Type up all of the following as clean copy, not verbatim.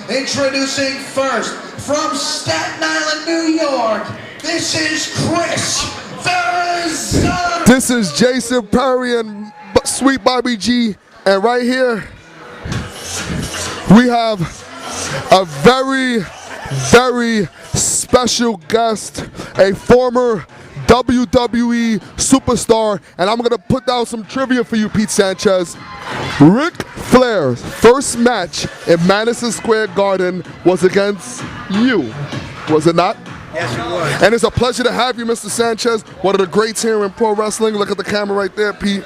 Introducing first, from Staten Island, New York, this is Chris Verrazano. This is Jason Perry and Sweet Bobby G, and right here we have a very, very special guest, a former WWE superstar, and I'm gonna put down some trivia for you, Pete Sanchez. Ric Flair's first match in Madison Square Garden was against you, was it not? Yes, it was. And it's a pleasure to have you, Mr. Sanchez, one of the greats here in pro wrestling. Look at the camera right there, Pete.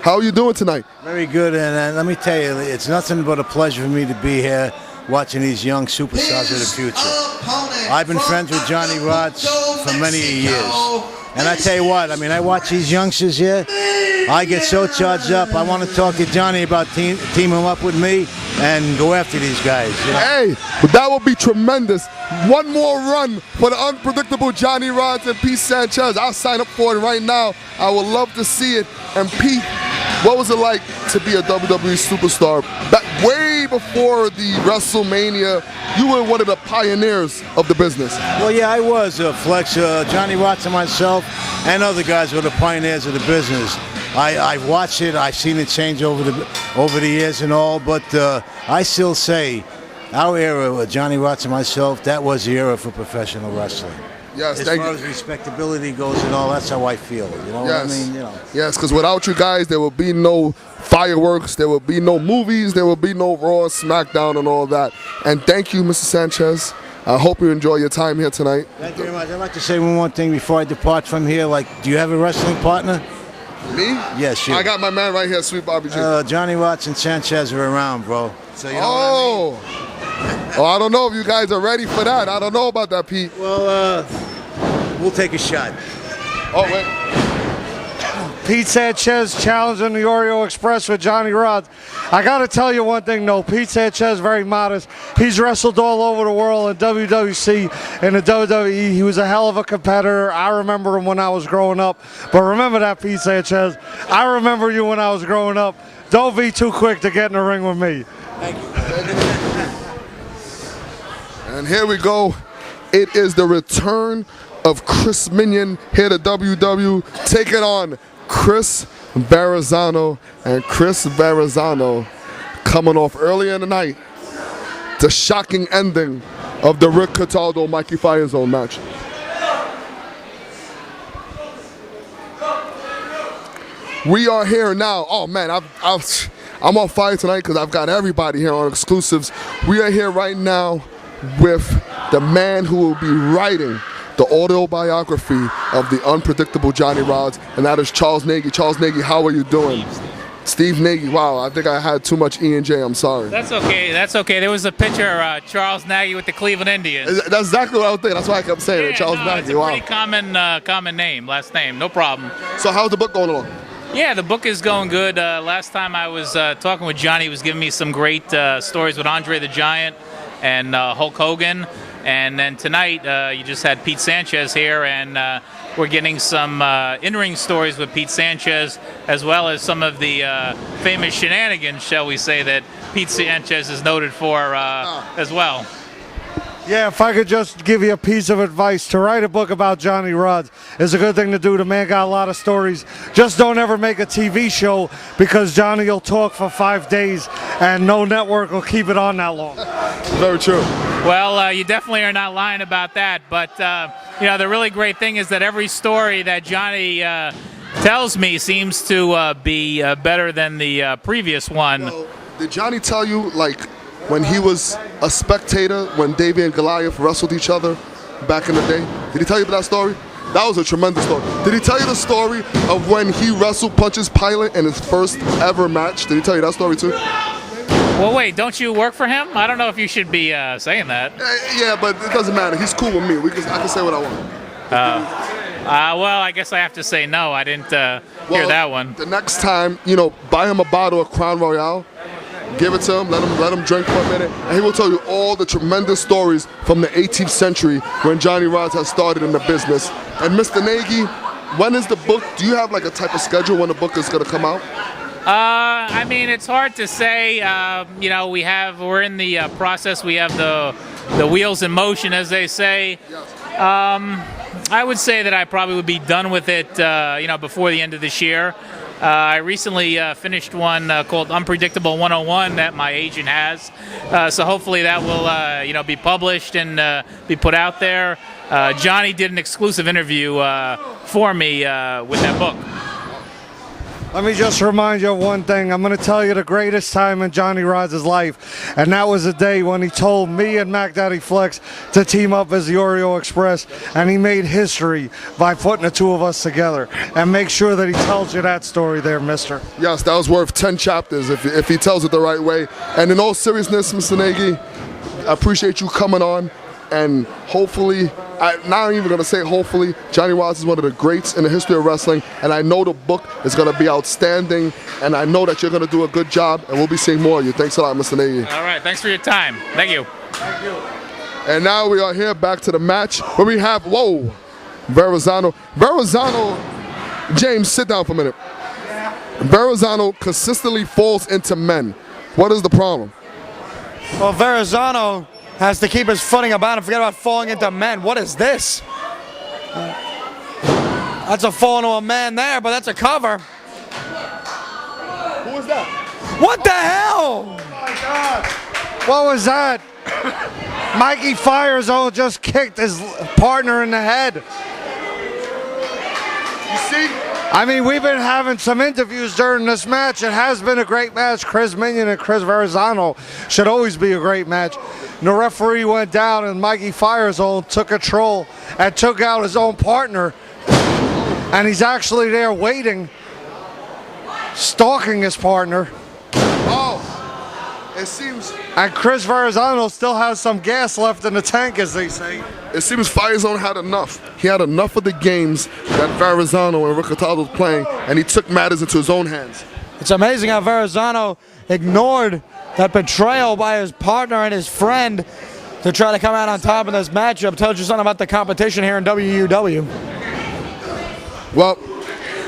How are you doing tonight? Very good, and let me tell you, it's nothing but a pleasure for me to be here watching these young superstars of the future. I've been friends with Johnny Rodz for many years. And I tell you what, I mean, I watch these youngsters here, I get so charged up, I want to talk to Johnny about teaming up with me and go after these guys. You know? Hey, that would be tremendous. One more run for the unpredictable Johnny Rodz and Pete Sanchez. I'll sign up for it right now. I would love to see it. And Pete, what was it like to be a WWE superstar? Back way before the WrestleMania, you were one of the pioneers of the business. Well, yeah, I was. Flex, Johnny Watts and myself and other guys were the pioneers of the business. I've watched it. I've seen it change over the years and all, but I still say our era with Johnny Watts and myself, that was the era for professional wrestling. Yes, as far as respectability goes and all, that's how I feel. You know what I mean? You know. Yes, because without you guys, there will be no fireworks, there will be no movies, there will be no Raw, SmackDown, and all that. And thank you, Mr. Sanchez. I hope you enjoy your time here tonight. Thank you very much. I'd like to say one more thing before I depart from here. Like, do you have a wrestling partner? Me? Yes, you. I got my man right here, Sweet Bobby G. Johnny Watts and Sanchez are around, bro. So you know what I mean? Oh, I don't know if you guys are ready for that. I don't know about that, Pete. Well, we'll take a shot. Oh, wait. Pete Sanchez challenging the Oreo Express with Johnny Rodz. I got to tell you one thing, though. Pete Sanchez, very modest. He's wrestled all over the world in WWC and the WWE. He was a hell of a competitor. I remember him when I was growing up. But remember that, Pete Sanchez. I remember you when I was growing up. Don't be too quick to get in the ring with me. Thank you. And here we go. It is the return of Chris Minyon here to WW, taking on Chris Verrazano. And Chris Verrazano coming off earlier in the night, the shocking ending of the Rick Cataldo Mikey Firezone match. We are here now. Oh man, I'm on fire tonight because I've got everybody here on exclusives. We are here right now with the man who will be writing the autobiography of the unpredictable Johnny Rodz, and that is Charles Nagy. Charles Nagy, how are you doing? Steve Nagy. Wow, I think I had too much E and J. I'm sorry. That's okay. That's okay. There was a picture, Charles Nagy with the Cleveland Indians. That's exactly what I was thinking. That's why I kept saying it. Charles Nagy. It's a pretty common name, last name. No problem. So how's the book going along? Yeah, the book is going good. Last time I was talking with Johnny, he was giving me some great stories with Andre the Giant and Hulk Hogan. And then tonight, you just had Pete Sanchez here, and we're getting some in-ring stories with Pete Sanchez, as well as some of the famous shenanigans, shall we say, that Pete Sanchez is noted for as well. Yeah, if I could just give you a piece of advice, to write a book about Johnny Rodz is a good thing to do. The man got a lot of stories. Just don't ever make a TV show, because Johnny will talk for 5 days and no network will keep it on that long. Very true. Well, you definitely are not lying about that. But, you know, the really great thing is that every story that Johnny tells me seems to be better than the previous one. Well, did Johnny tell you, like, when he was a spectator, when David and Goliath wrestled each other back in the day? Did he tell you that story? That was a tremendous story. Did he tell you the story of when he wrestled Pontius Pilate in his first ever match? Did he tell you that story too? Well, wait, don't you work for him? I don't know if you should be saying that. Yeah, but it doesn't matter. He's cool with me. I can say what I want. Well, I guess I have to say no. I didn't hear that one. The next time, you know, buy him a bottle of Crown Royale. Give it to him, let him drink for a minute, and he will tell you all the tremendous stories from the 18th century when Johnny Rodz has started in the business. And Mr. Nagy, when is the book, do you have like a type of schedule when the book is going to come out? I mean, it's hard to say. You know, we're in the process. We have the wheels in motion, as they say. I would say that I probably would be done with it, you know, before the end of this year. I recently finished one called Unpredictable 101 that my agent has. So hopefully that will, you know, be published and be put out there. Johnny did an exclusive interview for me with that book. Let me just remind you of one thing. I'm going to tell you the greatest time in Johnny Rodz' life, and that was the day when he told me and Mac Daddy Flex to team up as the Oreo Express, and he made history by putting the two of us together. And make sure that he tells you that story there, mister. Yes, that was worth 10 chapters if he tells it the right way. And in all seriousness, Mr. Nagy, I appreciate you coming on. And hopefully, I'm not even going to say hopefully, Johnny Rodz is one of the greats in the history of wrestling. And I know the book is going to be outstanding. And I know that you're going to do a good job. And we'll be seeing more of you. Thanks a lot, Mr. Nagy. All right. Thanks for your time. Thank you. Thank you. And now we are here back to the match where we have, whoa, Verrazano. Verrazano, James, sit down for a minute. Verrazano consistently falls into men. What is the problem? Well, Verrazano has to keep his footing about and forget about falling into men. What is this? That's a fall into a man there, but that's a cover. Who is that? What the hell? Oh my God. What was that? Mikey Firezone just kicked his partner in the head. You see? I mean, we've been having some interviews during this match. It has been a great match. Chris Minyon and Chris Verrazano should always be a great match. And the referee went down and Mikey Firezone took control and took out his own partner. And he's actually there waiting, stalking his partner. Oh, it seems. And Chris Verrazano still has some gas left in the tank, as they say. It seems Firezone had enough. He had enough of the games that Verrazano and Rick Cataldo was playing, and he took matters into his own hands. It's amazing how Verrazano ignored that betrayal by his partner and his friend to try to come out on top in this matchup. Tells you something about the competition here in WUW. Well,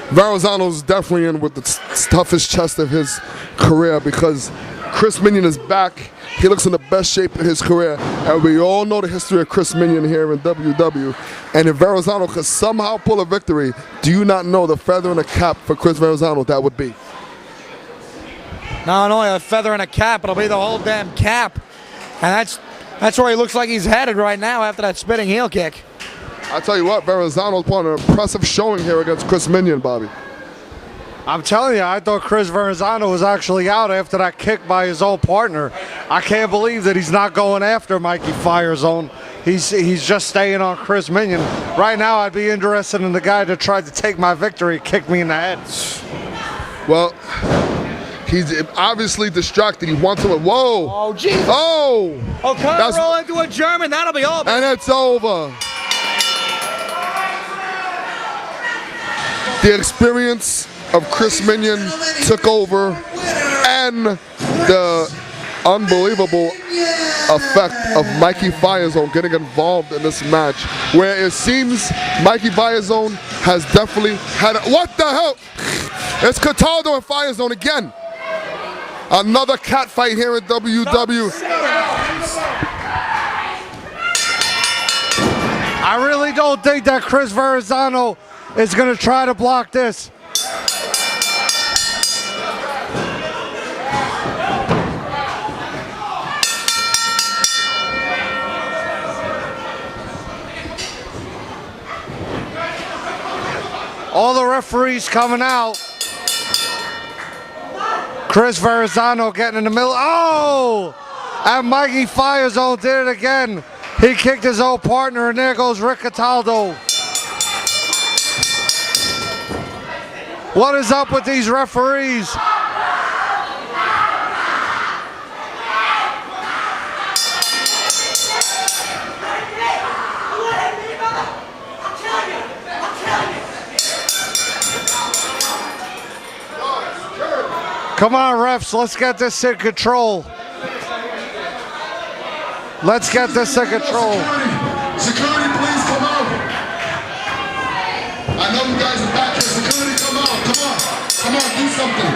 Verrazano's definitely in with the toughest chest of his career because Chris Minyon is back. He looks in the best shape of his career, and we all know the history of Chris Minyon here in WW. And if Verrazano could somehow pull a victory, do you not know the feather in the cap for Chris Verrazano that would be? Not only a feather in a cap, it'll be the whole damn cap. And that's where he looks like he's headed right now after that spinning heel kick. I tell you what, Verrazano's put on an impressive showing here against Chris Minyon, Bobby. I'm telling you, I thought Chris Verrazano was actually out after that kick by his own partner. I can't believe that he's not going after Mikey Firezone. He's just staying on Chris Minyon. Right now, I'd be interested in the guy that tried to take my victory, kick me in the head. Well, he's obviously distracted. He wants to. Whoa! Oh, jeez. Oh! Oh, come roll into a German. That'll be over. And it's over. The experience of Chris Minyon took over, and the unbelievable effect of Mikey Firezone getting involved in this match, where it seems Mikey Firezone has definitely had what the hell? It's Cataldo and Firezone again. Another cat fight here in WW. I really don't think that Chris Verrazano is going to try to block this. All the referees coming out. Chris Verrazano getting in the middle. Oh! And Mikey Firezone did it again. He kicked his own partner, and there goes Rick Cataldo. What is up with these referees? Come on, refs, let's get this in control. Let's get this in control. Security, please come out. I know you guys are back here. Security, come out. Come on. Come on, do something.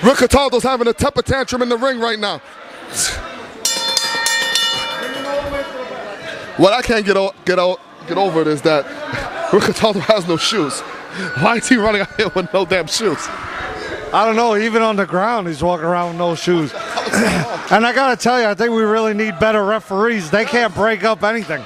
Rick Cataldo's having a temper tantrum in the ring right now. What I can't get over is that Rick Cataldo has no shoes. Why is he running out here with no damn shoes? I don't know. Even on the ground, he's walking around with no shoes. And I got to tell you, I think we really need better referees. They can't break up anything.